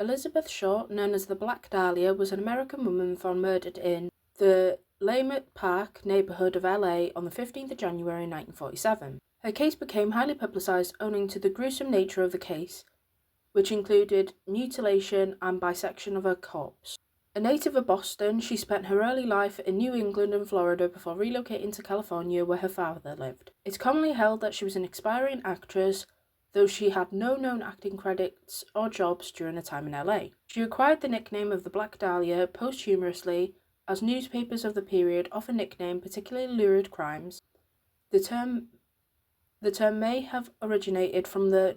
Elizabeth Short, known as the Black Dahlia, was an American woman found murdered in the Leimert Park neighborhood of LA on the 15th of January 1947. Her case became highly publicized owing to the gruesome nature of the case, which included mutilation and bisection of her corpse. A native of Boston, she spent her early life in New England and Florida before relocating to California, where her father lived. It's commonly held that she was an aspiring actress, though she had no known acting credits or jobs during her time in LA. She acquired the nickname of the Black Dahlia posthumously, as newspapers of the period often nicknamed particularly lurid crimes. The term may have originated from the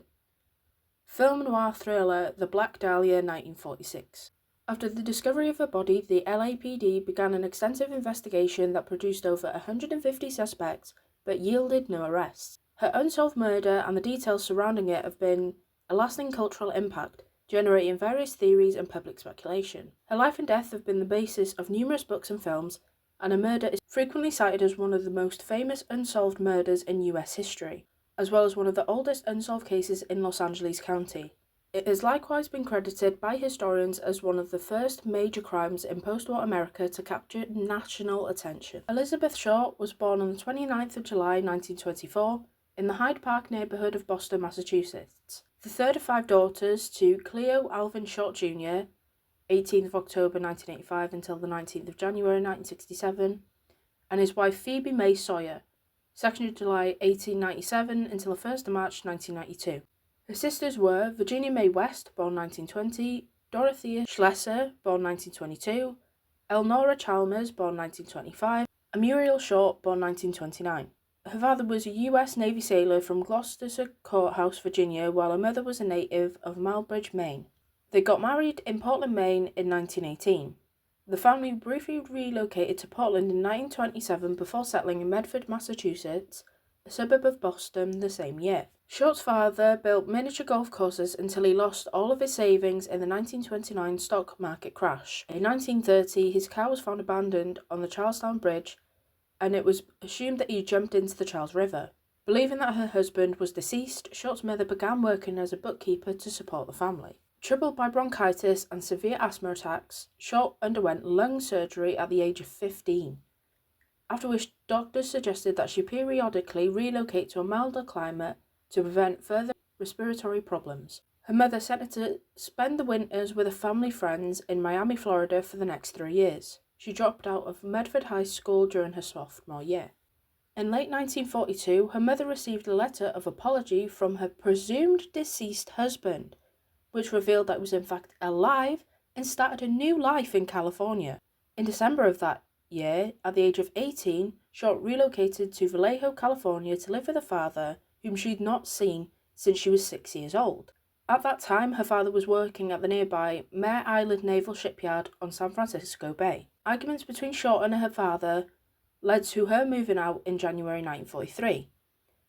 film noir thriller The Black Dahlia, 1946. After the discovery of her body, the LAPD began an extensive investigation that produced over 150 suspects but yielded no arrests. Her unsolved murder and the details surrounding it have been a lasting cultural impact, generating various theories and public speculation. Her life and death have been the basis of numerous books and films, and her murder is frequently cited as one of the most famous unsolved murders in US history, as well as one of the oldest unsolved cases in Los Angeles County. It has likewise been credited by historians as one of the first major crimes in post-war America to capture national attention. Elizabeth Short was born on the 29th of July 1924 in the Hyde Park neighborhood of Boston, Massachusetts. The third of 5 daughters to Cleo Alvin Short Jr., 18th of October 1985 until the 19th of January 1967, and his wife Phoebe May Sawyer, 2nd of July 1897 until the 1st of March 1992. Her sisters were Virginia May West, born 1920, Dorothea Schlesser, born 1922, Elnora Chalmers, born 1925, and Muriel Short, born 1929. Her father was a U.S. Navy sailor from Gloucester Courthouse, Virginia, while her mother was a native of Malbridge, Maine. They got married in Portland, Maine in 1918. The family briefly relocated to Portland in 1927 before settling in Medford, Massachusetts, a suburb of Boston, the same year. Short's father built miniature golf courses until he lost all of his savings in the 1929 stock market crash. In 1930, his car was found abandoned on the Charlestown Bridge, and it was assumed that he jumped into the Charles River. Believing that her husband was deceased, Short's mother began working as a bookkeeper to support the family. Troubled by bronchitis and severe asthma attacks, Short underwent lung surgery at the age of 15, after which doctors suggested that she periodically relocate to a milder climate to prevent further respiratory problems. Her mother sent her to spend the winters with her family friends in Miami, Florida for the next 3 years. She dropped out of Medford High School during her sophomore year. In late 1942, her mother received a letter of apology from her presumed deceased husband, which revealed that he was in fact alive and started a new life in California. In December of that year, at the age of 18, Short relocated to Vallejo, California to live with her father, whom she'd not seen since she was 6 years old. At that time, her father was working at the nearby Mare Island Naval Shipyard on San Francisco Bay. Arguments between Short and her father led to her moving out in January 1943.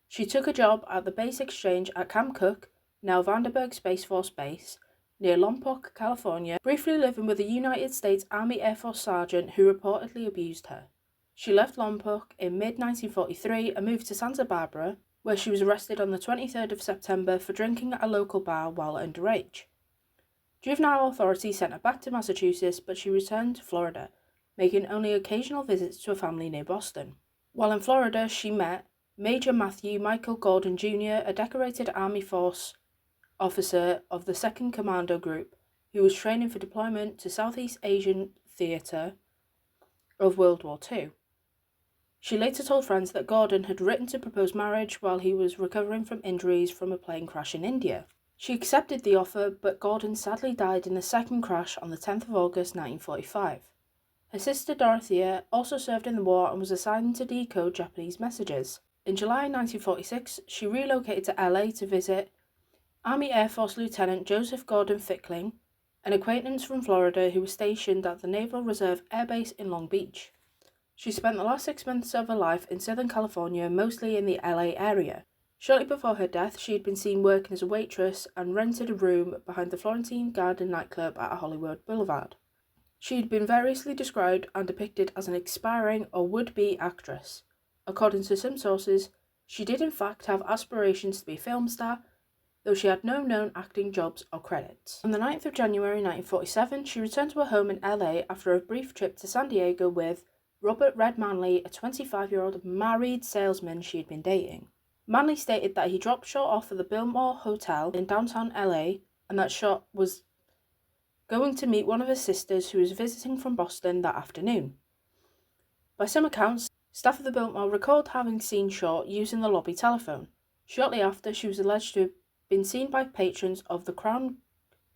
She took a job at the base exchange at Camp Cook, now Vandenberg Space Force Base, near Lompoc, California, briefly living with a United States Army Air Force sergeant who reportedly abused her. She left Lompoc in mid-1943 and moved to Santa Barbara, where she was arrested on the 23rd of September for drinking at a local bar while underage. Juvenile authorities sent her back to Massachusetts, but she returned to Florida, making only occasional visits to a family near Boston. While in Florida, she met Major Matthew Michael Gordon Jr., a decorated Army Force officer of the 2nd Commando Group, who was training for deployment to Southeast Asian theatre of World War II. She later told friends that Gordon had written to propose marriage while he was recovering from injuries from a plane crash in India. She accepted the offer, but Gordon sadly died in the second crash on the 10th of August 1945. Her sister Dorothea also served in the war and was assigned to decode Japanese messages. In July 1946, she relocated to LA to visit Army Air Force Lieutenant Joseph Gordon Fickling, an acquaintance from Florida who was stationed at the Naval Reserve Air Base in Long Beach. She spent the last 6 months of her life in Southern California, mostly in the LA area. Shortly before her death, she had been seen working as a waitress and rented a room behind the Florentine Garden nightclub at Hollywood Boulevard. She had been variously described and depicted as an aspiring or would-be actress. According to some sources, she did in fact have aspirations to be a film star, though she had no known acting jobs or credits. On the 9th of January 1947, she returned to her home in LA after a brief trip to San Diego with Robert Red Manley, a 25-year-old married salesman she had been dating. Manley stated that he dropped Short off at the Biltmore Hotel in downtown LA and that Short was going to meet one of her sisters who was visiting from Boston that afternoon. By some accounts, staff of the Biltmore recalled having seen Short using the lobby telephone. Shortly after, she was alleged to have been seen by patrons of the Crown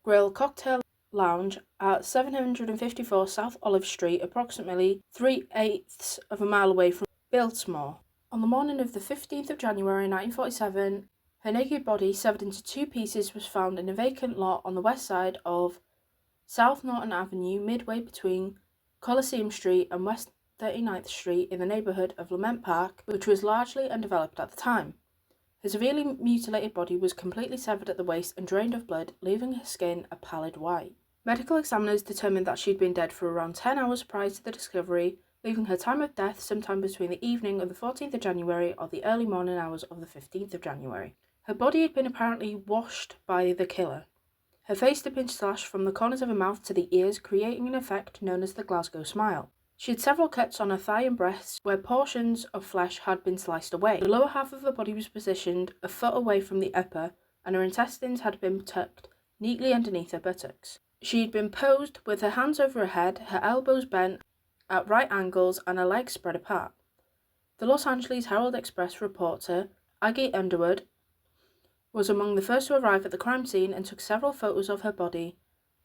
Grill Cocktail Lounge at 754 South Olive Street, approximately 3/8 of a mile away from Biltmore. On the morning of the 15th of January 1947, her naked body, severed into two pieces, was found in a vacant lot on the west side of South Norton Avenue, midway between Coliseum Street and West 39th Street in the neighborhood of Lament Park, which was largely undeveloped at the time. Her severely mutilated body was completely severed at the waist and drained of blood, leaving her skin a pallid white. Medical examiners determined that she'd been dead for around 10 hours prior to the discovery, leaving her time of death sometime between the evening of the 14th of January or the early morning hours of the 15th of January. Her body had been apparently washed by the killer. Her face had been slashed from the corners of her mouth to the ears, creating an effect known as the Glasgow smile. She had several cuts on her thigh and breasts where portions of flesh had been sliced away. The lower half of her body was positioned a foot away from the upper, and her intestines had been tucked neatly underneath her buttocks. She had been posed with her hands over her head, her elbows bent at right angles, and her legs spread apart. The Los Angeles Herald-Express reporter, Aggie Underwood, was among the first to arrive at the crime scene and took several photos of her body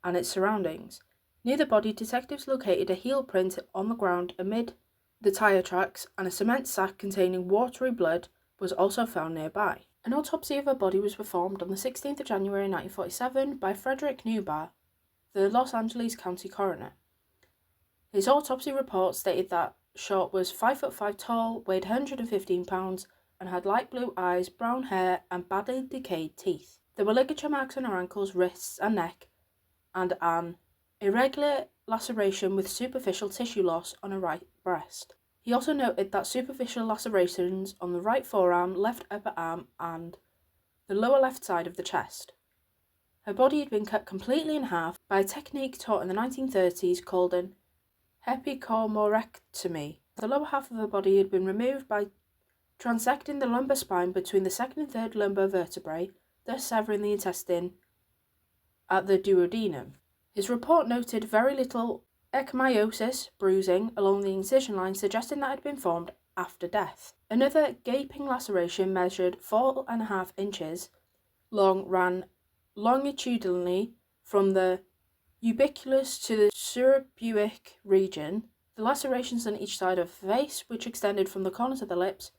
and its surroundings. Near the body, detectives located a heel print on the ground amid the tire tracks, and a cement sack containing watery blood was also found nearby. An autopsy of her body was performed on the 16th of January 1947 by Frederick Newbar, the Los Angeles County coroner. His autopsy report stated that Short was 5'5" tall, weighed 115 pounds, and had light blue eyes, brown hair, and badly decayed teeth. There were ligature marks on her ankles, wrists, and neck, and an irregular laceration with superficial tissue loss on her right breast. He also noted that superficial lacerations on the right forearm, left upper arm, and the lower left side of the chest. Her body had been cut completely in half by a technique taught in the 1930s called an epicomorectomy. The lower half of her body had been removed by transecting the lumbar spine between the second and third lumbar vertebrae, thus severing the intestine at the duodenum. His report noted very little echinosis, bruising, along the incision line, suggesting that it had been formed after death. Another gaping laceration measured 4.5 inches long ran longitudinally from the ubiculus to the suprapubic region. The lacerations on each side of the face, which extended from the corners of the lips,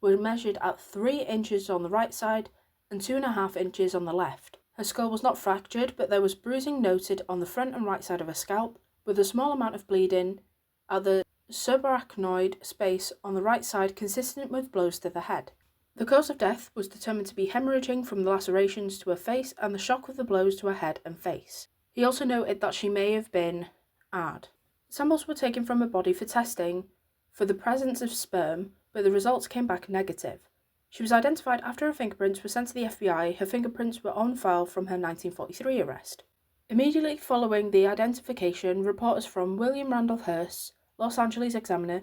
were measured at 3 inches on the right side and 2.5 inches on the left. Her skull was not fractured, but there was bruising noted on the front and right side of her scalp, with a small amount of bleeding at the subarachnoid space on the right side, consistent with blows to the head. The cause of death was determined to be hemorrhaging from the lacerations to her face and the shock of the blows to her head and face. He also noted that she may have been AD. Samples were taken from her body for testing for the presence of sperm, but the results came back negative. She was identified after her fingerprints were sent to the FBI. Her fingerprints were on file from her 1943 arrest. Immediately following the identification, reporters from William Randolph Hearst's Los Angeles Examiner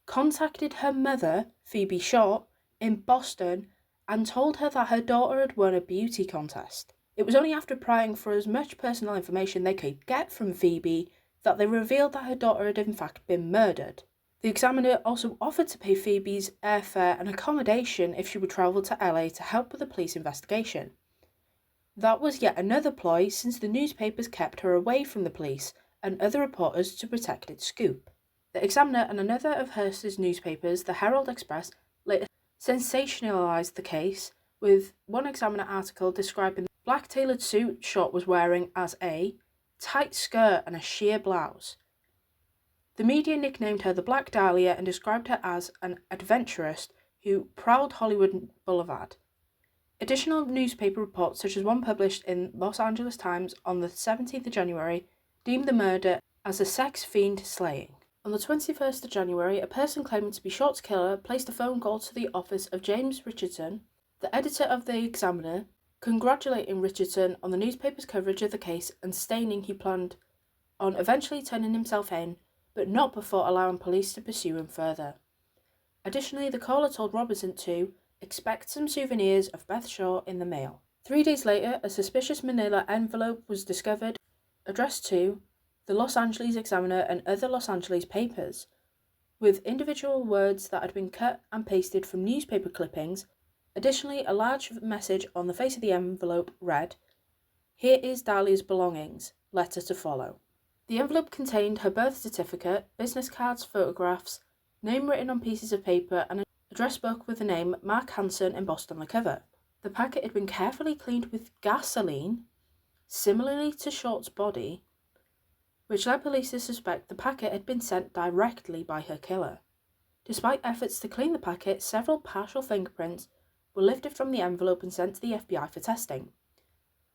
contacted her mother, Phoebe Short, in Boston and told her that her daughter had won a beauty contest. It was only after prying for as much personal information they could get from Phoebe that they revealed that her daughter had in fact been murdered. The Examiner also offered to pay Phoebe's airfare and accommodation if she would travel to LA to help with the police investigation. That was yet another ploy, since the newspapers kept her away from the police and other reporters to protect its scoop. The Examiner and another of Hearst's newspapers, the Herald-Express, later sensationalized the case, with one Examiner article describing the black tailored suit Short was wearing as a tight skirt and a sheer blouse. The media nicknamed her the Black Dahlia and described her as an adventuress who prowled Hollywood Boulevard. Additional newspaper reports, such as one published in Los Angeles Times on the 17th of January, deemed the murder as a sex fiend slaying. On the 21st of January, a person claiming to be Short's killer placed a phone call to the office of James Richardson, the editor of the Examiner, congratulating Richardson on the newspaper's coverage of the case and stating he planned on eventually turning himself in, but not before allowing police to pursue him further. Additionally, the caller told Robertson to expect some souvenirs of Beth Shaw in the mail. 3 days later, a suspicious manila envelope was discovered addressed to the Los Angeles Examiner and other Los Angeles papers, with individual words that had been cut and pasted from newspaper clippings. Additionally, a large message on the face of the envelope read, "Here is Dahlia's belongings, letter to follow." The envelope contained her birth certificate, business cards, photographs, name written on pieces of paper, and an address book with the name Mark Hansen embossed on the cover. The packet had been carefully cleaned with gasoline, similarly to Short's body, which led police to suspect the packet had been sent directly by her killer. Despite efforts to clean the packet, several partial fingerprints were lifted from the envelope and sent to the FBI for testing.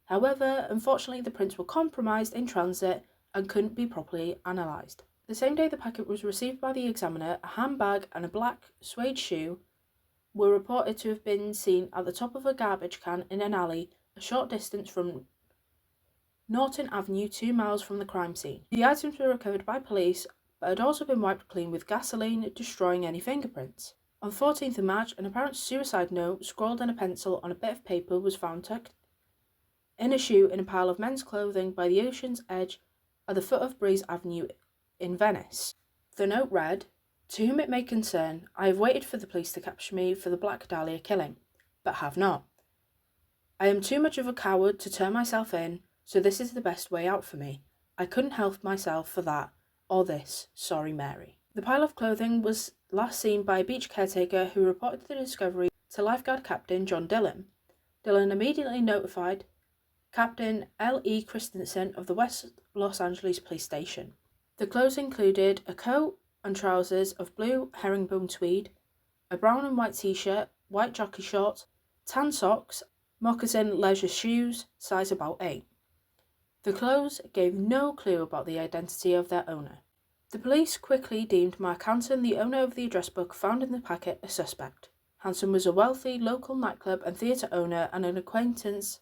However, unfortunately, the prints were compromised in transit and couldn't be properly analysed. The same day the packet was received by the Examiner, a handbag and a black suede shoe were reported to have been seen at the top of a garbage can in an alley a short distance from Norton Avenue, 2 miles from the crime scene. The items were recovered by police, but had also been wiped clean with gasoline, destroying any fingerprints. On the 14th of March, an apparent suicide note scrawled in a pencil on a bit of paper was found tucked in a shoe in a pile of men's clothing by the ocean's edge at the foot of Breeze Avenue in Venice. The note read, "To whom it may concern, I have waited for the police to capture me for the Black Dahlia killing, but have not. I am too much of a coward to turn myself in, so this is the best way out for me. I couldn't help myself for that, or this. Sorry, Mary." The pile of clothing was last seen by a beach caretaker who reported the discovery to lifeguard captain John Dillon. Dillon immediately notified Captain L.E. Christensen of the West Los Angeles Police Station. The clothes included a coat and trousers of blue herringbone tweed, a brown and white t-shirt, white jockey shorts, tan socks, moccasin leisure shoes, size about 8. The clothes gave no clue about the identity of their owner. The police quickly deemed Mark Hansen, the owner of the address book found in the packet, a suspect. Hansen was a wealthy local nightclub and theatre owner and an acquaintance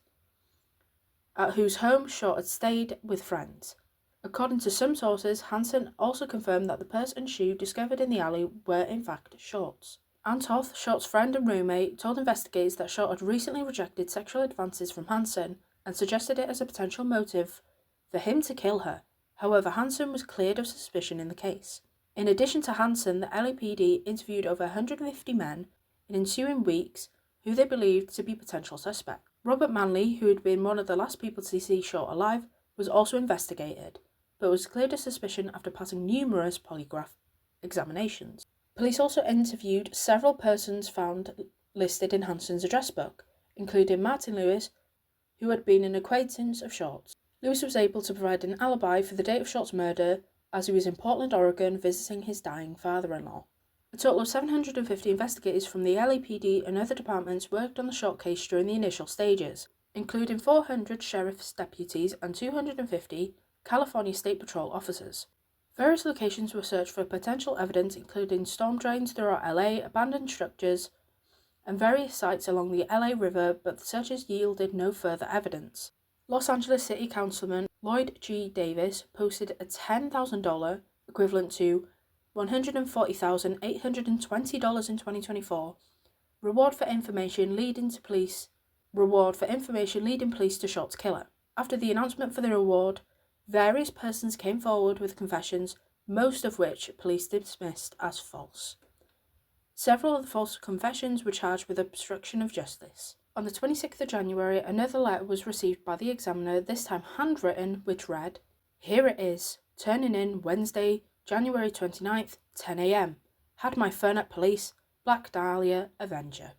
at whose home Short had stayed with friends. According to some sources, Hansen also confirmed that the purse and shoe discovered in the alley were in fact Short's. Antoth, Short's friend and roommate, told investigators that Short had recently rejected sexual advances from Hansen and suggested it as a potential motive for him to kill her. However, Hansen was cleared of suspicion in the case. In addition to Hansen, the LAPD interviewed over 150 men in ensuing weeks who they believed to be potential suspects. Robert Manley, who had been one of the last people to see Short alive, was also investigated, but was cleared of suspicion after passing numerous polygraph examinations. Police also interviewed several persons found listed in Hansen's address book, including Martin Lewis, who had been an acquaintance of Short's. Lewis was able to provide an alibi for the date of Short's murder, as he was in Portland, Oregon, visiting his dying father-in-law. A total of 750 investigators from the LAPD and other departments worked on the Short case during the initial stages, including 400 sheriff's deputies and 250 California State Patrol officers. Various locations were searched for potential evidence, including storm drains throughout LA, abandoned structures, and various sites along the LA River, but the searches yielded no further evidence. Los Angeles City Councilman Lloyd G. Davis posted a $10,000, equivalent to $140,820 in 2024, reward for information leading police to Short's killer. After the announcement for the reward, various persons came forward with confessions, most of which police dismissed as false. Several of the false confessions were charged with obstruction of justice. On the 26th of January, another letter was received by the Examiner, this time handwritten, which read, "Here it is, turning in Wednesday, January 29th, 10 a.m. Had my fun at police, Black Dahlia, Avenger."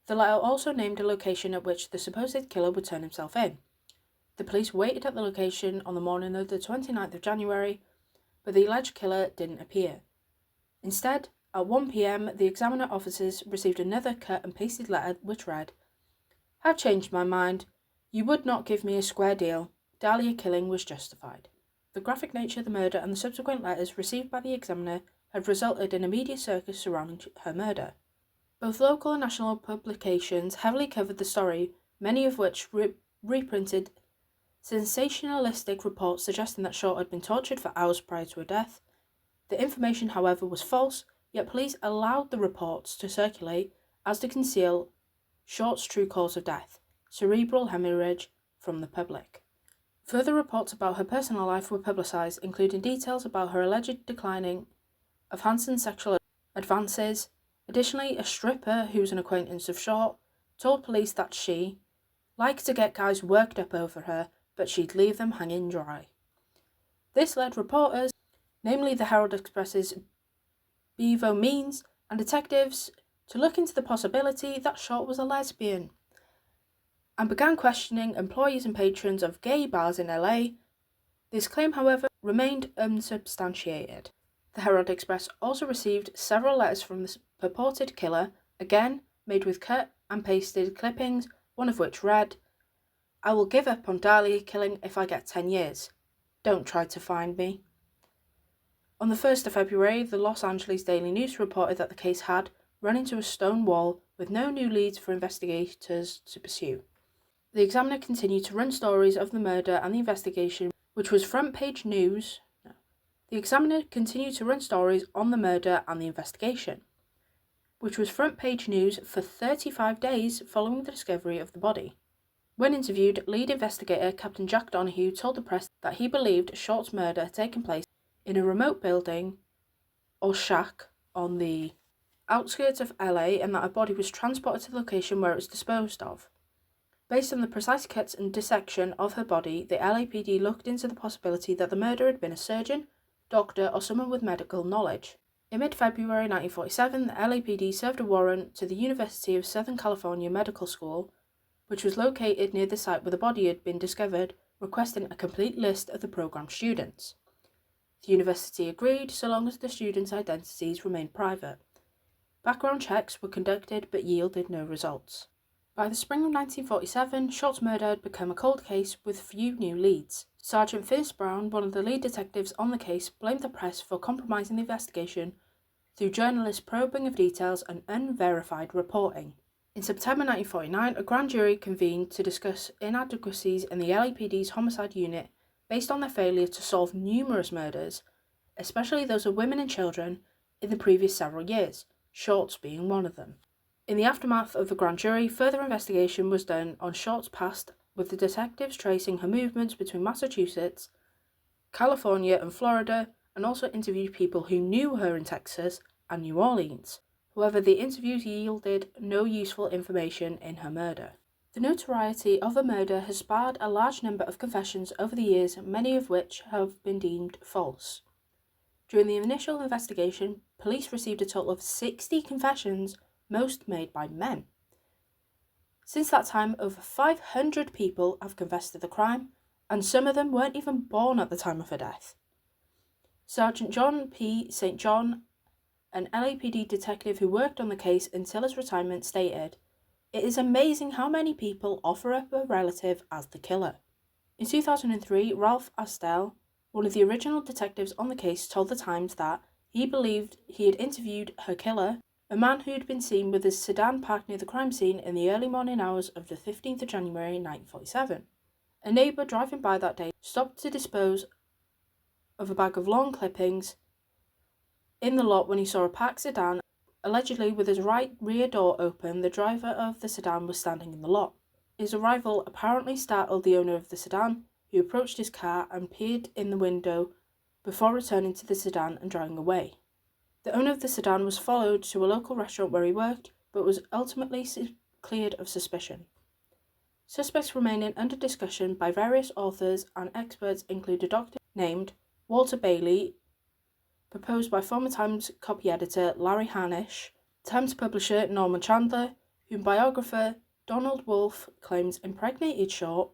The letter also named a location at which the supposed killer would turn himself in. The police waited at the location on the morning of the 29th of January, but the alleged killer didn't appear. Instead, at 1 p.m, the Examiner officers received another cut and pasted letter which read, "Have changed my mind. You would not give me a square deal. Dahlia killing was justified." The graphic nature of the murder and the subsequent letters received by the Examiner had resulted in a media circus surrounding her murder. Both local and national publications heavily covered the story, many of which reprinted sensationalistic reports suggesting that Short had been tortured for hours prior to her death. The information, however, was false, yet police allowed the reports to circulate as to conceal Short's true cause of death, cerebral hemorrhage, from the public. Further reports about her personal life were publicised, including details about her alleged declining of Hanson's sexual advances. Additionally, a stripper who was an acquaintance of Short told police that she liked to get guys worked up over her, but she'd leave them hanging dry. This led reporters, namely the Herald Express's Bevo Means and detectives, to look into the possibility that Short was a lesbian, and began questioning employees and patrons of gay bars in LA. This claim, however, remained unsubstantiated. The Herald Express also received several letters from the purported killer, again made with cut and pasted clippings, one of which read, "I will give up on Dahlia killing if I get 10 years. Don't try to find me." On the 1st of February, the Los Angeles Daily News reported that the case had run into a stone wall with no new leads for investigators to pursue. The Examiner continued to run stories of the murder and the investigation, which was front-page news. The Examiner continued to run stories on the murder and the investigation, which was front-page news for 35 days following the discovery of the body. When interviewed, lead investigator Captain Jack Donahue told the press that he believed Short's murder had taken place in a remote building or shack on the outskirts of LA and that a body was transported to the location where it was disposed of. Based on the precise cuts and dissection of her body, the LAPD looked into the possibility that the murderer had been a surgeon, doctor, or someone with medical knowledge. In mid-February 1947, the LAPD served a warrant to the University of Southern California Medical School, which was located near the site where the body had been discovered, requesting a complete list of the program students. The university agreed, so long as the students' identities remained private. Background checks were conducted but yielded no results. By the spring of 1947, Short's murder had become a cold case with few new leads. Sergeant Finis Brown, one of the lead detectives on the case, blamed the press for compromising the investigation through journalists' probing of details and unverified reporting. In September 1949, a grand jury convened to discuss inadequacies in the LAPD's homicide unit based on their failure to solve numerous murders, especially those of women and children, in the previous several years, Short's being one of them. In the aftermath of the grand jury, further investigation was done on Short's past, with the detectives tracing her movements between Massachusetts, California and Florida, and also interviewed people who knew her in Texas and New Orleans. However, the interviews yielded no useful information in her murder. The notoriety of the murder has sparred a large number of confessions over the years, many of which have been deemed false. During the initial investigation, police received a total of 60 confessions, most made by men. Since that time, over 500 people have confessed to the crime, and some of them weren't even born at the time of her death. Sergeant John P. St. John, an LAPD detective who worked on the case until his retirement, stated, "It is amazing how many people offer up a relative as the killer." In 2003, Ralph Astel, one of the original detectives on the case, told the Times that he believed he had interviewed her killer, a man who had been seen with his sedan parked near the crime scene in the early morning hours of the 15th of January 1947. A neighbour driving by that day stopped to dispose of a bag of lawn clippings in the lot when he saw a parked sedan. Allegedly, with his right rear door open, the driver of the sedan was standing in the lot. His arrival apparently startled the owner of the sedan, who approached his car and peered in the window before returning to the sedan and driving away. The owner of the sedan was followed to a local restaurant where he worked, but was ultimately cleared of suspicion. Suspects remaining under discussion by various authors and experts include a doctor named Walter Bailey, proposed by former Times copy editor Larry Hanisch, Times publisher Norman Chandler, whom biographer Donald Wolfe claims impregnated Short,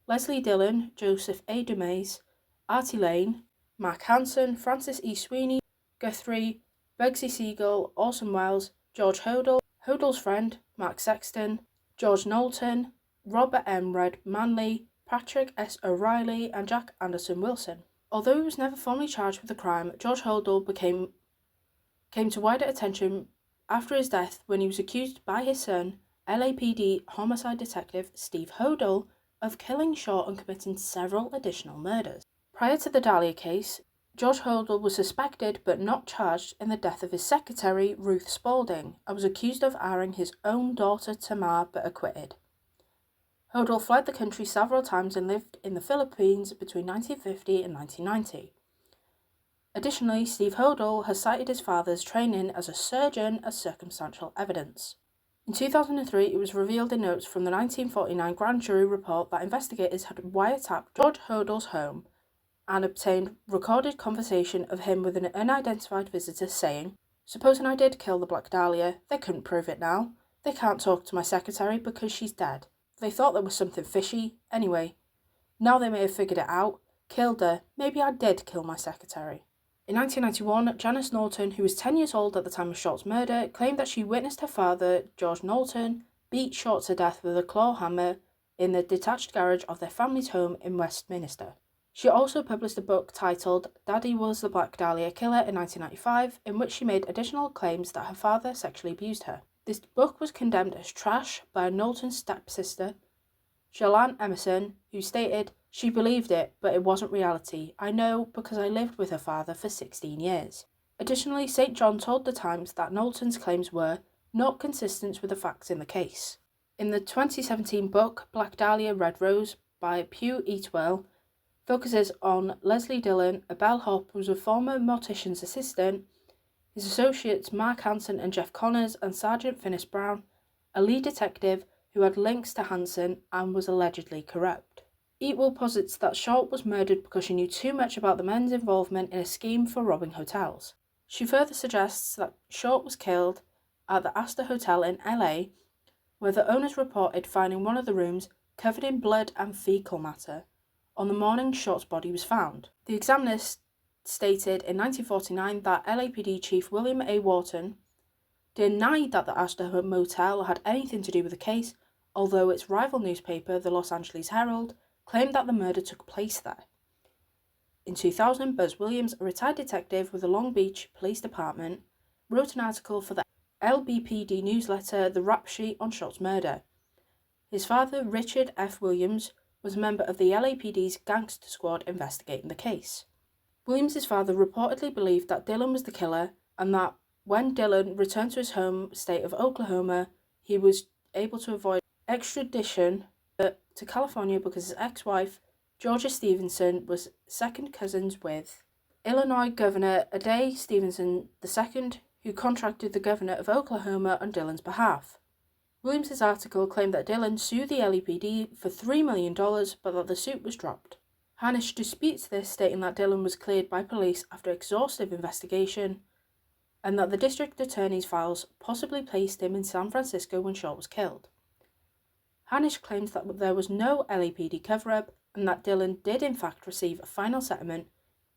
Leslie Dillon, Joseph A. Dumas, Artie Lane, Mark Hansen, Francis E. Sweeney, Guthrie, Bugsy Siegel, Orson Welles, George Hodel, Hodel's friend, Mark Sexton, George Knowlton, Robert M. Red Manley, Patrick S. O'Reilly, and Jack Anderson Wilson. Although he was never formally charged with the crime, George Hodel came to wider attention after his death when he was accused by his son LAPD homicide detective Steve Hodel of killing Short and committing several additional murders. Prior to the Dahlia case, George Hodel was suspected but not charged in the death of his secretary, Ruth Spaulding, and was accused of hiring his own daughter Tamar but acquitted. Hodel fled the country several times and lived in the Philippines between 1950 and 1990. Additionally, Steve Hodel has cited his father's training as a surgeon as circumstantial evidence. In 2003, it was revealed in notes from the 1949 grand jury report that investigators had wiretapped George Hodel's home and obtained recorded conversation of him with an unidentified visitor saying, "Supposing I did kill the Black Dahlia, they couldn't prove it now. They can't talk to my secretary because she's dead. They thought there was something fishy. Anyway, now they may have figured it out. Killed her. Maybe I did kill my secretary." In 1991, Janice Norton, who was 10 years old at the time of Short's murder, claimed that she witnessed her father, George Norton, beat Short to death with a claw hammer in the detached garage of their family's home in Westminster. She also published a book titled Daddy Was the Black Dahlia Killer in 1995, in which she made additional claims that her father sexually abused her. This book was condemned as trash by Norton's stepsister, Joanne Emerson, who stated, "She believed it, but it wasn't reality. I know because I lived with her father for 16 years. Additionally, St. John told the Times that Norton's claims were not consistent with the facts in the case. In the 2017 book Black Dahlia Red Rose by Pew Eatwell, focuses on Leslie Dillon, a bellhop who was a former mortician's assistant, his associates Mark Hansen and Jeff Connors, and Sergeant Finis Brown, a lead detective who had links to Hansen and was allegedly corrupt. Eatwell posits that Short was murdered because she knew too much about the men's involvement in a scheme for robbing hotels. She further suggests that Short was killed at the Astor Hotel in LA, where the owners reported finding one of the rooms covered in blood and fecal matter on the morning Short's body was found. The Examiner stated in 1949 that LAPD Chief William A. Wharton denied that the Astor Motel had anything to do with the case, although its rival newspaper, the Los Angeles Herald, claimed that the murder took place there. In 2000, Buzz Williams, a retired detective with the Long Beach Police Department, wrote an article for the LBPD newsletter The Rap Sheet on Short's murder. His father, Richard F. Williams, was a member of the LAPD's gangster squad investigating the case. Williams' father reportedly believed that Dillon was the killer and that when Dillon returned to his home state of Oklahoma, he was able to avoid extradition to California because his ex-wife, Georgia Stevenson, was second cousins with Illinois Governor Adlai Stevenson II, who contracted the governor of Oklahoma on Dillon's behalf. Williams' article claimed that Dillon sued the LAPD for $3 million, but that the suit was dropped. Harnish disputes this, stating that Dillon was cleared by police after exhaustive investigation, and that the district attorney's files possibly placed him in San Francisco when Short was killed. Harnish claims that there was no LAPD cover-up, and that Dillon did in fact receive a final settlement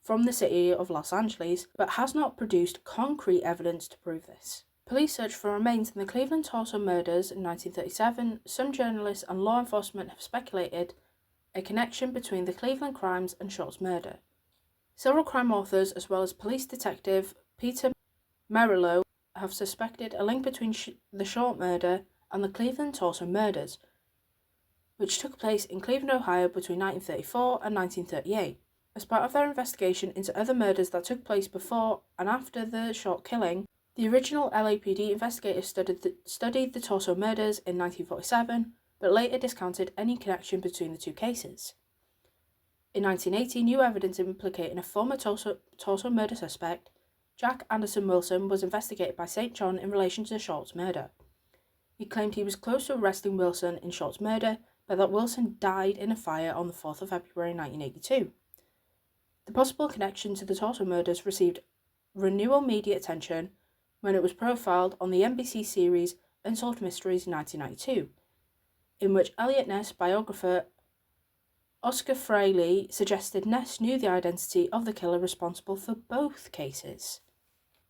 from the city of Los Angeles, but has not produced concrete evidence to prove this. Police searched for remains in the Cleveland Tulsa murders in 1937. Some journalists and law enforcement have speculated a connection between the Cleveland crimes and Short's murder. Several crime authors, as well as police detective Peter Merylo, have suspected a link between the Short murder and the Cleveland Tulsa murders, which took place in Cleveland, Ohio between 1934 and 1938. As part of their investigation into other murders that took place before and after the Short killing, the original LAPD investigators studied the Tulsa murders in 1947, but later discounted any connection between the two cases. In 1980, new evidence implicating a former Tulsa murder suspect, Jack Anderson Wilson, was investigated by St. John in relation to Short's murder. He claimed he was close to arresting Wilson in Short's murder, but that Wilson died in a fire on the 4th of February 1982. The possible connection to the Tulsa murders received renewal media attention when it was profiled on the NBC series Unsolved Mysteries in 1992, in which Eliot Ness biographer Oscar Fraley suggested Ness knew the identity of the killer responsible for both cases.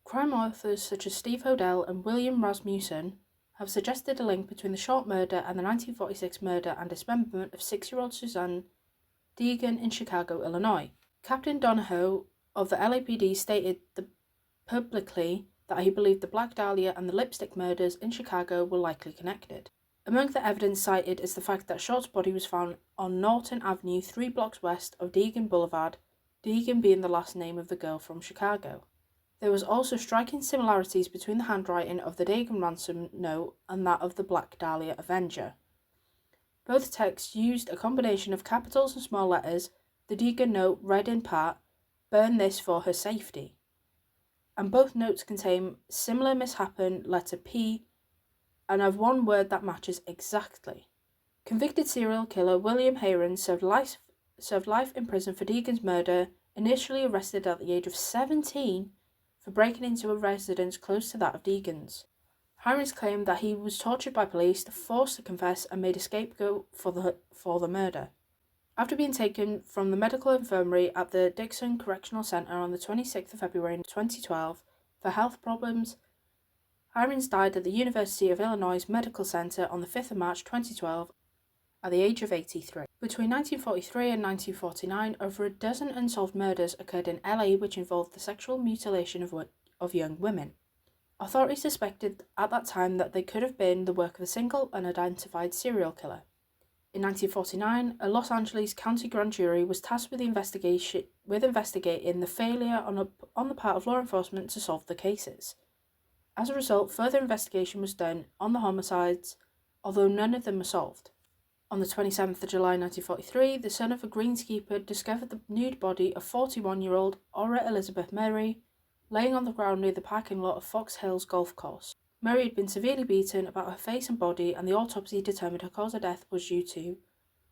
Crime authors such as Steve Hodel and William Rasmussen have suggested a link between the Short murder and the 1946 murder and dismemberment of 6-year-old Suzanne Deegan in Chicago, Illinois. Captain Donahoe of the LAPD stated publicly that he believed the Black Dahlia and the Lipstick murders in Chicago were likely connected. Among the evidence cited is the fact that Short's body was found on Norton Avenue 3 blocks west of Deegan Boulevard, Deegan being the last name of the girl from Chicago. There was also striking similarities between the handwriting of the Deegan ransom note and that of the Black Dahlia Avenger. Both texts used a combination of capitals and small letters. The Deegan note read in part, "Burn this for her safety." And both notes contain similar mishapen letter P and have one word that matches exactly. Convicted serial killer William Heron served life in prison for Deegan's murder, initially arrested at the age of 17 for breaking into a residence close to that of Deegan's. Heron's claimed that he was tortured by police, forced to confess, and made a scapegoat for the murder. After being taken from the medical infirmary at the Dixon Correctional Center on the 26th of February 2012 for health problems, Hirons died at the University of Illinois Medical Center on the 5th of March 2012 at the age of 83. Between 1943 and 1949, over a dozen unsolved murders occurred in LA which involved the sexual mutilation of young women. Authorities suspected at that time that they could have been the work of a single unidentified serial killer. In 1949, a Los Angeles County grand jury was tasked with investigating the failure on the part of law enforcement to solve the cases. As a result, further investigation was done on the homicides, although none of them were solved. On the 27th of July 1943, the son of a greenskeeper discovered the nude body of 41-year-old Ora Elizabeth Murray laying on the ground near the parking lot of Fox Hills Golf Course. Murray had been severely beaten about her face and body, and the autopsy determined her cause of death was due to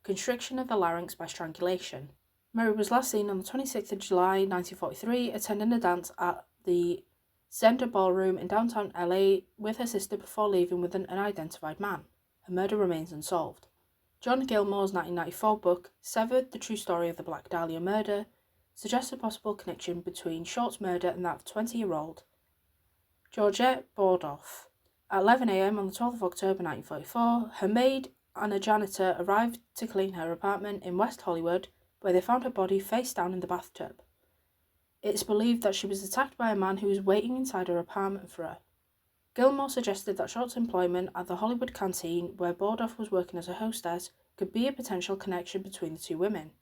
constriction of the larynx by strangulation. Murray was last seen on the 26th of July 1943 attending a dance at the Zender Ballroom in downtown LA with her sister before leaving with an unidentified man. Her murder remains unsolved. John Gilmore's 1994 book, Severed: The True Story of the Black Dahlia Murder, suggests a possible connection between Short's murder and that of 20-year-old Georgette Bordoff. At 11 a.m. on the 12th of October 1944, her maid and a janitor arrived to clean her apartment in West Hollywood, where they found her body face down in the bathtub. It is believed that she was attacked by a man who was waiting inside her apartment for her. Gilmore suggested that Short's employment at the Hollywood canteen, where Bordoff was working as a hostess, could be a potential connection between the two women.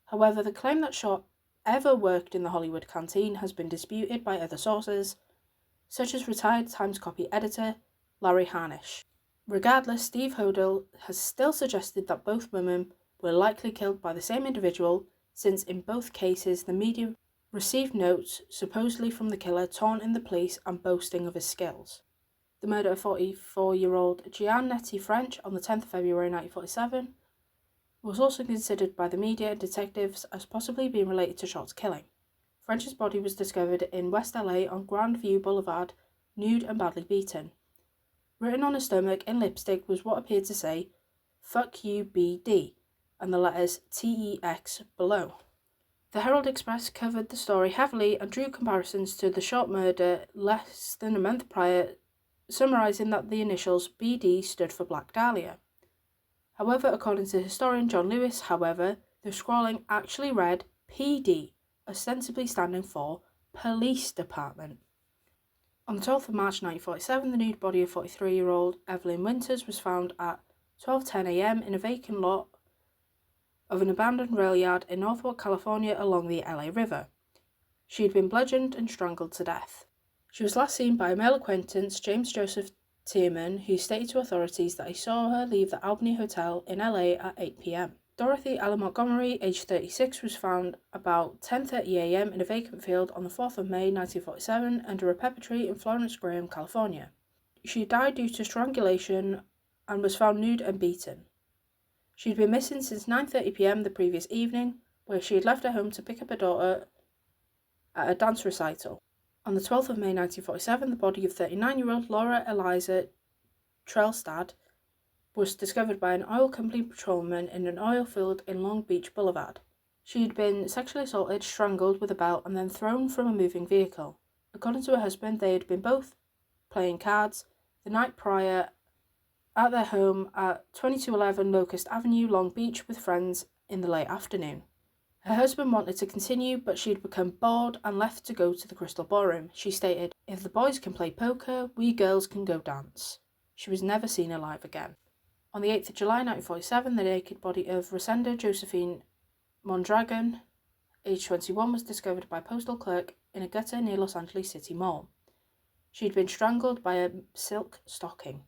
However, the claim that Short ever worked in the Hollywood canteen has been disputed by other sources, such as retired Times copy editor Larry Harnish. Regardless, Steve Hodel has still suggested that both women were likely killed by the same individual, since in both cases the media received notes supposedly from the killer taunting the police and boasting of his skills. The murder of 44-year-old Jeanne Nettie French on the 10th of February 1947 was also considered by the media and detectives as possibly being related to Short's killing. French's body was discovered in West LA on Grandview Boulevard, nude and badly beaten. Written on her stomach in lipstick was what appeared to say, "Fuck you, BD," and the letters TEX below. The Herald Express covered the story heavily and drew comparisons to the Short murder less than a month prior, summarising that the initials BD stood for Black Dahlia. However, according to historian John Lewis, the scrawling actually read PD, ostensibly standing for Police Department. On the 12th of March 1947, the nude body of 43-year-old Evelyn Winters was found at 12:10 a.m. in a vacant lot of an abandoned rail yard in Northwood, California along the LA River. She had been bludgeoned and strangled to death. She was last seen by a male acquaintance, James Joseph Tierman, who stated to authorities that he saw her leave the Albany Hotel in LA at 8 p.m. Dorothy Ellen Montgomery, aged 36, was found about 10:30 a.m. in a vacant field on the 4th of May 1947 under a pepper tree in Florence Graham, California. She died due to strangulation and was found nude and beaten. She had been missing since 9:30 p.m. the previous evening, where she had left her home to pick up her daughter at a dance recital. On the 12th of May 1947, the body of 39-year-old Laura Eliza Trelstad was discovered by an oil company patrolman in an oil field in Long Beach Boulevard. She had been sexually assaulted, strangled with a belt, and then thrown from a moving vehicle. According to her husband, they had been both playing cards the night prior at their home at 2211 Locust Avenue, Long Beach, with friends in the late afternoon. Her husband wanted to continue, but she had become bored and left to go to the Crystal Ballroom. She stated, "If the boys can play poker, we girls can go dance." She was never seen alive again. On the 8th of July 1947, the naked body of Rosenda Josephine Mondragon, age 21, was discovered by a postal clerk in a gutter near Los Angeles City Mall. She had been strangled by a silk stocking.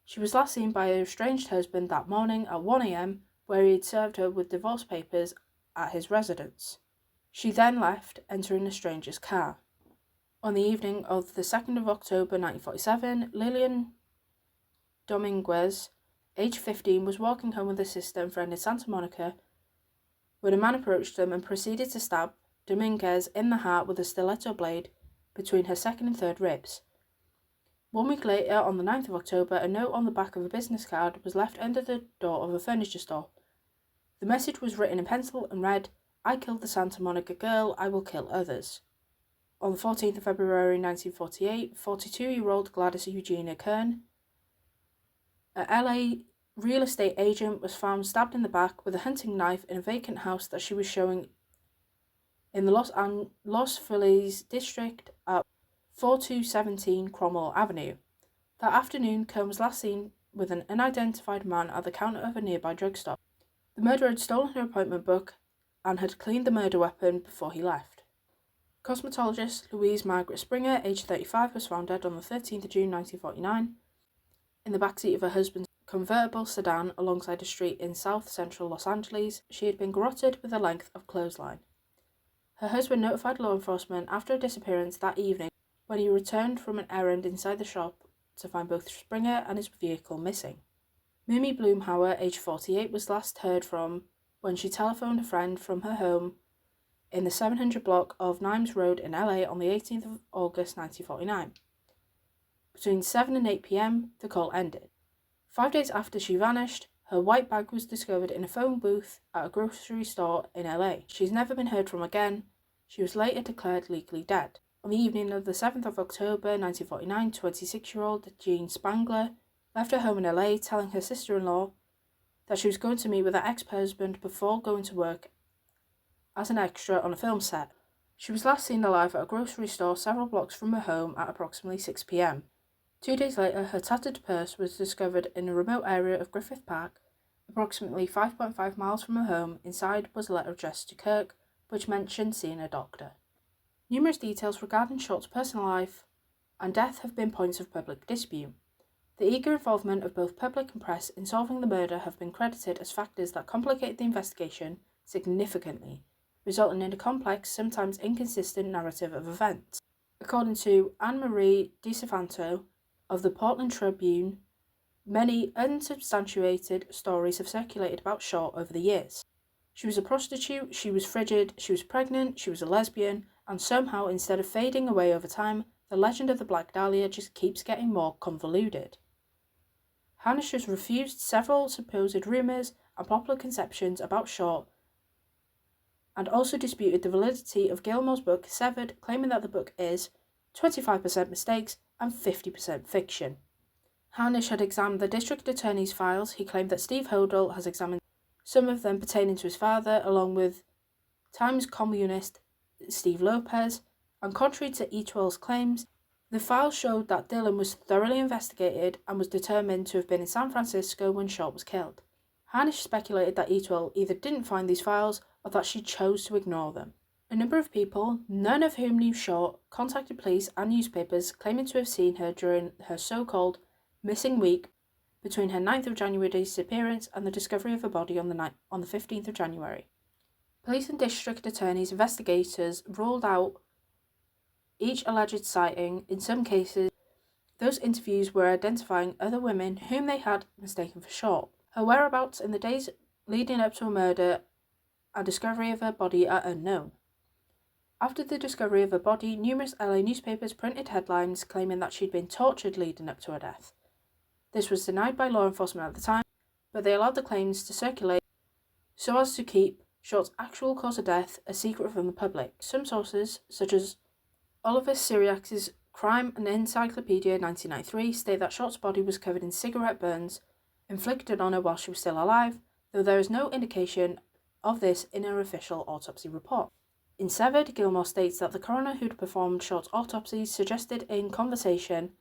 She was last seen by her estranged husband that morning at 1 a.m, where he had served her with divorce papers at his residence. She then left, entering a stranger's car. On the evening of the 2nd of October 1947, Lillian Dominguez, age 15, was walking home with her sister and friend in Santa Monica when a man approached them and proceeded to stab Dominguez in the heart with a stiletto blade between her second and third ribs. 1 week later, on the 9th of October, a note on the back of a business card was left under the door of a furniture store. The message was written in pencil and read, "I killed the Santa Monica girl, I will kill others." On the 14th of February 1948, 42-year-old Gladys Eugenia Kern, a LA real estate agent, was found stabbed in the back with a hunting knife in a vacant house that she was showing in the Los Feliz district at 4217 Cromwell Avenue. That afternoon, Kern was last seen with an unidentified man at the counter of a nearby drugstore. The murderer had stolen her appointment book and had cleaned the murder weapon before he left. Cosmetologist Louise Margaret Springer, aged 35, was found dead on the 13th of June 1949 in the backseat of her husband's convertible sedan alongside a street in south-central Los Angeles. She had been garroted with a length of clothesline. Her husband notified law enforcement after her disappearance that evening when he returned from an errand inside the shop to find both Springer and his vehicle missing. Mimi Blumhauer, aged 48, was last heard from when she telephoned a friend from her home in the 700 block of Nimes Road in LA on the 18th of August 1949. Between 7 and 8 p.m, the call ended. 5 days after she vanished, her white bag was discovered in a phone booth at a grocery store in LA. She's never been heard from again. She was later declared legally dead. On the evening of the 7th of October 1949, 26-year-old Jean Spangler left her home in LA, telling her sister-in-law that she was going to meet with her ex-husband before going to work as an extra on a film set. She was last seen alive at a grocery store several blocks from her home at approximately 6 p.m. 2 days later, her tattered purse was discovered in a remote area of Griffith Park, approximately 5.5 miles from her home. Inside was a letter addressed to Kirk, which mentioned seeing a doctor. Numerous details regarding Short's personal life and death have been points of public dispute. The eager involvement of both public and press in solving the murder have been credited as factors that complicate the investigation significantly, resulting in a complex, sometimes inconsistent narrative of events. According to Anne-Marie DiSanfanto of the Portland Tribune, many unsubstantiated stories have circulated about Short over the years. She was a prostitute, she was frigid, she was pregnant, she was a lesbian, and somehow, instead of fading away over time, the legend of the Black Dahlia just keeps getting more convoluted. Hanisch has refused several supposed rumours and popular conceptions about Short, and also disputed the validity of Gilmore's book Severed, claiming that the book is 25% mistakes and 50% fiction. Hanisch had examined the district attorney's files. He claimed that Steve Hodel has examined some of them pertaining to his father, along with Times communist Steve Lopez, and contrary to Eatwell's claims, the files showed that Dillon was thoroughly investigated and was determined to have been in San Francisco when Short was killed. Hanisch speculated that Eatwell either didn't find these files or that she chose to ignore them. A number of people, none of whom knew Short, contacted police and newspapers claiming to have seen her during her so-called missing week between her 9th of January disappearance and the discovery of her body on the 15th of January. Police and district attorneys investigators ruled out each alleged sighting. In some cases, those interviews were identifying other women whom they had mistaken for Short. Her whereabouts in the days leading up to her murder and discovery of her body are unknown. After the discovery of her body, numerous LA newspapers printed headlines claiming that she'd been tortured leading up to her death. This was denied by law enforcement at the time, but they allowed the claims to circulate so as to keep Short's actual cause of death a secret from the public. Some sources, such as Oliver Syriax's Crime and Encyclopedia 1993, state that Short's body was covered in cigarette burns inflicted on her while she was still alive, though there is no indication of this in her official autopsy report. In Severed, Gilmore states that the coroner who'd performed Short's autopsy suggested in conversation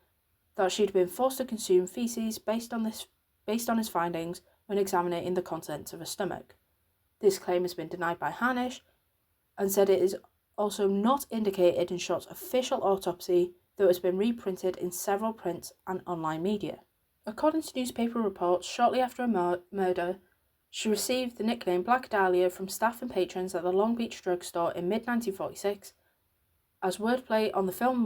that she'd been forced to consume feces. Based on this based on his findings when examining the contents of a stomach. This claim has been denied by Harnish and said it is also not indicated in Short's official autopsy, though it has been reprinted in several print and online media. According to newspaper reports, shortly after a murder, she received the nickname Black Dahlia from staff and patrons at the Long Beach drugstore in mid-1946 as wordplay on the film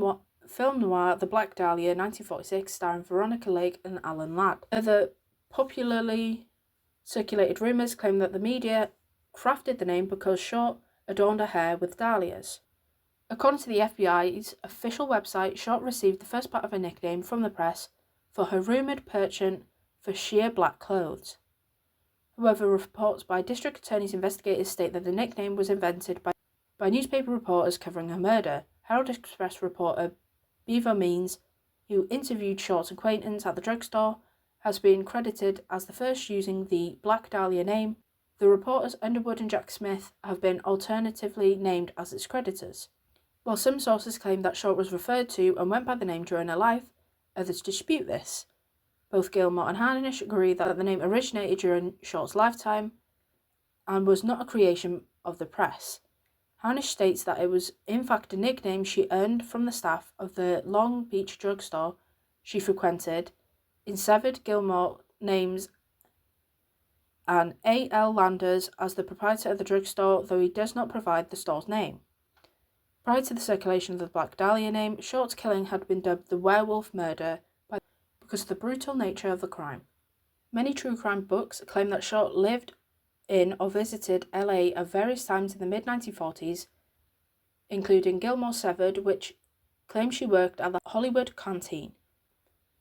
noir The Black Dahlia 1946, starring Veronica Lake and Alan Ladd. Other popularly circulated rumours claim that the media crafted the name because Short adorned her hair with dahlias. According to the FBI's official website, Short received the first part of her nickname from the press for her rumoured penchant for sheer black clothes. However, reports by district attorney's investigators state that the nickname was invented by newspaper reporters covering her murder. Herald Express reporter Beaver Means, who interviewed Short's acquaintance at the drugstore, has been credited as the first using the Black Dahlia name. The reporters Underwood and Jack Smith have been alternatively named as its creditors. While some sources claim that Short was referred to and went by the name during her life, others dispute this. Both Gilmore and Harnish agree that the name originated during Short's lifetime and was not a creation of the press. Harnish states that it was in fact a nickname she earned from the staff of the Long Beach drugstore she frequented. In severed Gilmore names and A.L. Landers as the proprietor of the drugstore, though he does not provide the store's name. Prior to the circulation of the Black Dahlia name, Short's killing had been dubbed the werewolf murder because of the brutal nature of the crime. Many true crime books claim that Short lived in or visited LA at various times in the mid-1940s, including Gilmore Severed, which claims she worked at the Hollywood Canteen.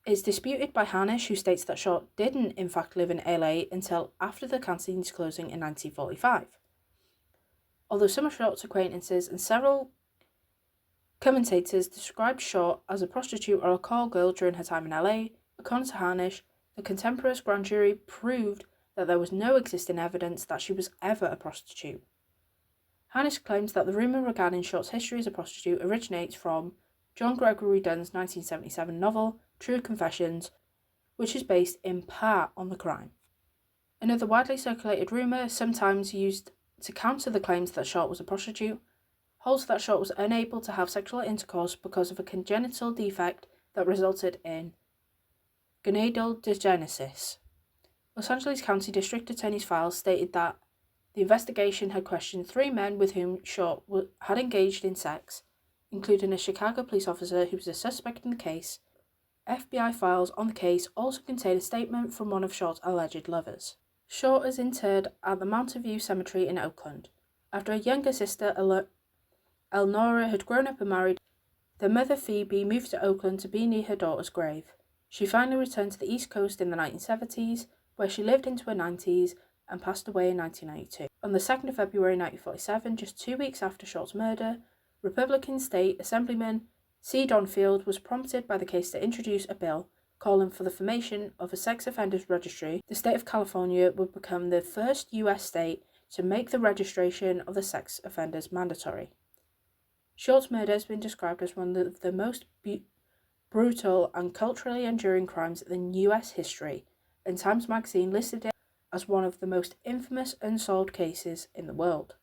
It is disputed by Harnish, who states that Short didn't in fact live in LA until after the canteen's closing in 1945. Although some of Short's acquaintances and several commentators described Short as a prostitute or a call girl during her time in LA, according to Harnish, the contemporaneous grand jury proved that there was no existing evidence that she was ever a prostitute. Harnish claims that the rumour regarding Short's history as a prostitute originates from John Gregory Dunn's 1977 novel, True Confessions, which is based in part on the crime. Another widely circulated rumour, sometimes used to counter the claims that Short was a prostitute, holds that Short was unable to have sexual intercourse because of a congenital defect that resulted in gonadal dysgenesis. Los Angeles County District Attorney's files stated that the investigation had questioned 3 men with whom Short had engaged in sex, including a Chicago police officer who was a suspect in the case. FBI files on the case also contain a statement from one of Short's alleged lovers. Short is interred at the Mountain View Cemetery in Oakland. After her younger sister, Elnora, had grown up and married, their mother Phoebe moved to Oakland to be near her daughter's grave. She finally returned to the East Coast in the 1970s, where she lived into her 90s and passed away in 1992. On the 2nd of February 1947, just 2 weeks after Short's murder, Republican State Assemblyman C. Donfield was prompted by the case to introduce a bill calling for the formation of a sex offenders registry. The state of California would become the first U.S. state to make the registration of the sex offenders mandatory. Short's murder has been described as one of the most brutal and culturally enduring crimes in U.S. history, and Times Magazine listed it as one of the most infamous unsolved cases in the world.